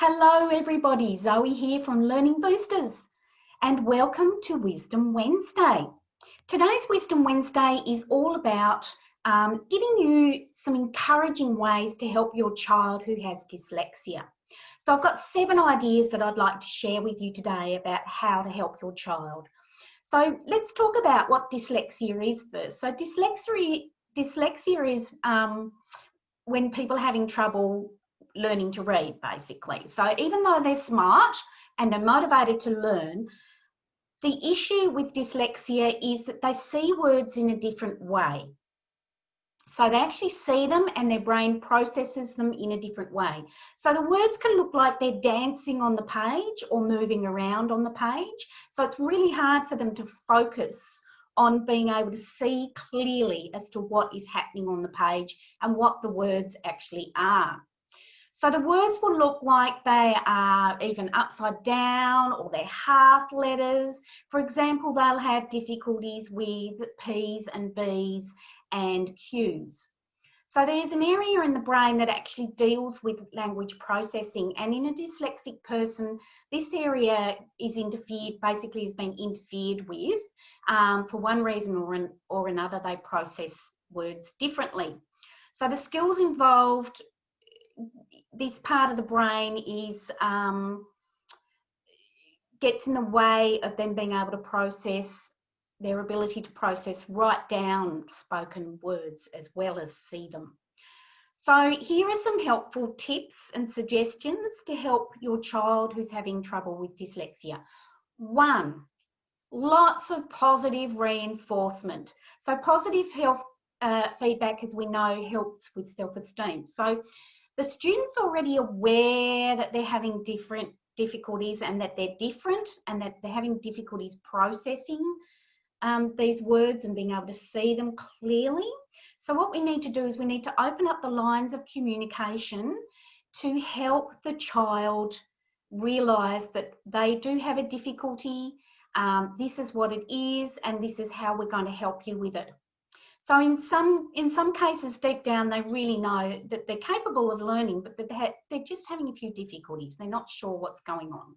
Hello everybody, Zoe here from Learning Boosters and welcome to Wisdom Wednesday. Today's Wisdom Wednesday is all about giving you some encouraging ways to help your child who has dyslexia. So I've got 7 ideas that I'd like to share with you today about how to help your child. So let's talk about what dyslexia is first. So dyslexia is when people are having trouble learning to read, basically. So even though they're smart and they're motivated to learn, the issue with dyslexia is that they see words in a different way. So they actually see them and their brain processes them in a different way. So the words can look like they're dancing on the page or moving around on the page. So it's really hard for them to focus on being able to see clearly as to what is happening on the page and what the words actually are. So the words will look like they are even upside down or they're half letters. For example, they'll have difficulties with P's and B's and Q's. So there's an area in the brain that actually deals with language processing, and in a dyslexic person, this area is basically has been interfered with. For one reason or another, they process words differently. So the skills involved, this part of the brain gets in the way of them being able to process their ability to write down spoken words as well as see them. So here are some helpful tips and suggestions to help your child who's having trouble with dyslexia. 1, lots of positive reinforcement. So positive feedback, as we know, helps with self-esteem. So the student's already aware that they're having different difficulties and that they're different and that they're having difficulties processing these words and being able to see them clearly. So what we need to do is we need to open up the lines of communication to help the child realise that they do have a difficulty, this is what it is, and this is how we're going to help you with it. So in some cases, deep down, they really know that they're capable of learning, but that they're just having a few difficulties. They're not sure what's going on.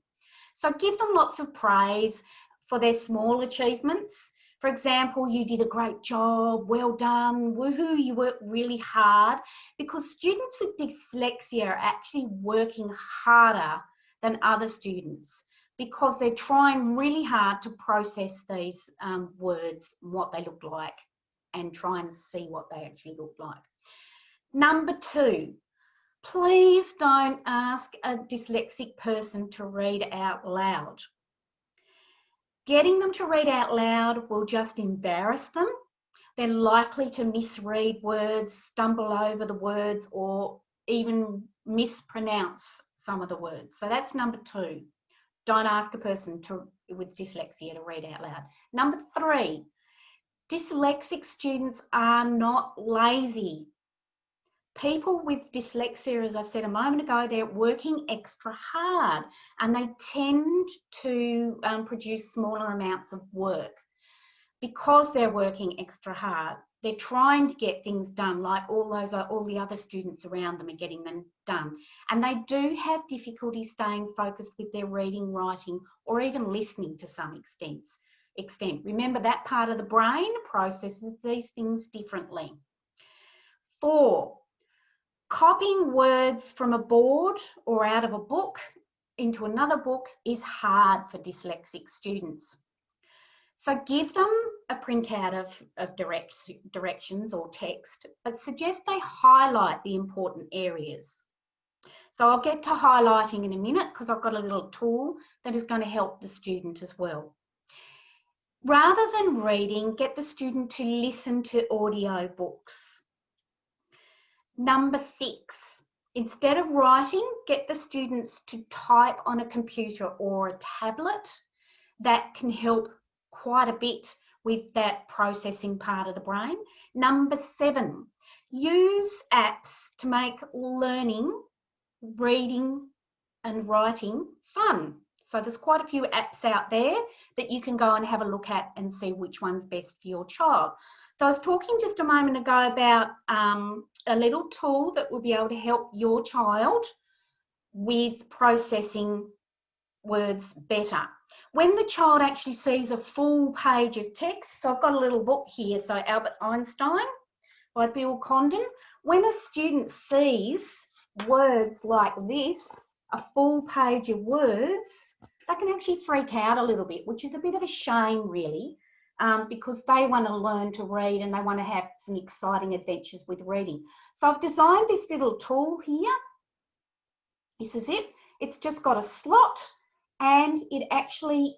So give them lots of praise for their small achievements. For example, you did a great job, well done, woohoo, you worked really hard, because students with dyslexia are actually working harder than other students because they're trying really hard to process these words, what they look like, and try and see what they actually look like. Number 2, please don't ask a dyslexic person to read out loud. Getting them to read out loud will just embarrass them. They're likely to misread words, stumble over the words, or even mispronounce some of the words. So that's number 2. Don't ask a person with dyslexia to read out loud. Number 3, dyslexic students are not lazy. People with dyslexia, as I said a moment ago, they're working extra hard and they tend to produce smaller amounts of work. Because they're working extra hard, they're trying to get things done like all the other students around them are getting them done. And they do have difficulty staying focused with their reading, writing, or even listening to some extent. Remember, that part of the brain processes these things differently. 4, copying words from a board or out of a book into another book is hard for dyslexic students. So give them a printout of directions or text, but suggest they highlight the important areas. So I'll get to highlighting in a minute because I've got a little tool that is going to help the student as well. Rather than reading, get the student to listen to audio books. Number 6, instead of writing, get the students to type on a computer or a tablet. That can help quite a bit with that processing part of the brain. Number 7, use apps to make learning, reading and writing fun. So there's quite a few apps out there that you can go and have a look at and see which one's best for your child. So I was talking just a moment ago about a little tool that will be able to help your child with processing words better. When the child actually sees a full page of text, so I've got a little book here, so Albert Einstein by Bill Condon. When a student sees words like this, a full page of words, they can actually freak out a little bit, which is a bit of a shame really, because they want to learn to read and they want to have some exciting adventures with reading. So I've designed this little tool here. This is it. It's just got a slot and it actually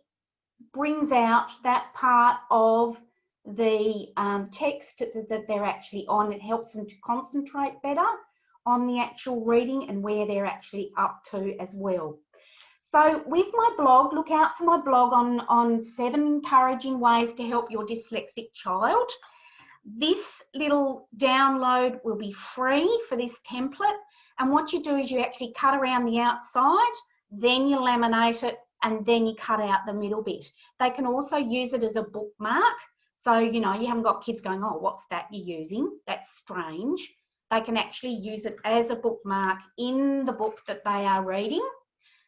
brings out that part of the text that they're actually on. It helps them to concentrate better on the actual reading and where they're actually up to as well. So with my blog, look out for my blog on 7 encouraging ways to help your dyslexic child. This little download will be free for this template. And what you do is you actually cut around the outside, then you laminate it, and then you cut out the middle bit. They can also use it as a bookmark. So, you know, you haven't got kids going, oh, what's that you're using? That's strange. They can actually use it as a bookmark in the book that they are reading.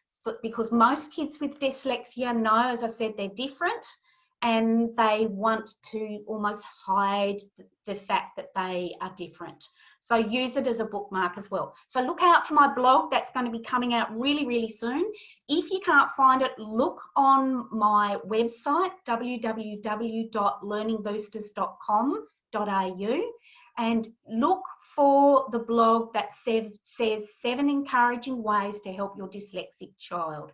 So, because most kids with dyslexia know, as I said, they're different and they want to almost hide the fact that they are different. So use it as a bookmark as well. So look out for my blog. That's going to be coming out really, really soon. If you can't find it, look on my website, www.learningboosters.com.au, and look for the blog that says 7 encouraging ways to help your dyslexic child.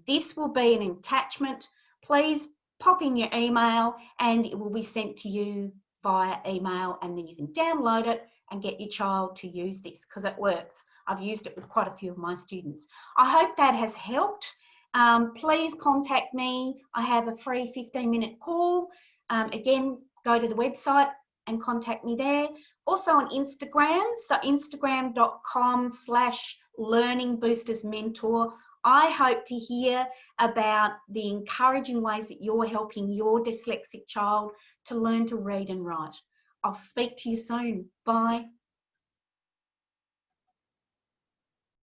This will be an attachment. Please pop in your email and it will be sent to you via email, and then you can download it and get your child to use this because it works. I've used it with quite a few of my students. I hope that has helped. Please contact me. I have a free 15-minute call. Again, go to the website and contact me there. Also on Instagram, so instagram.com/learningboostersmentor. I hope to hear about the encouraging ways that you're helping your dyslexic child to learn to read and write. I'll speak to you soon. Bye.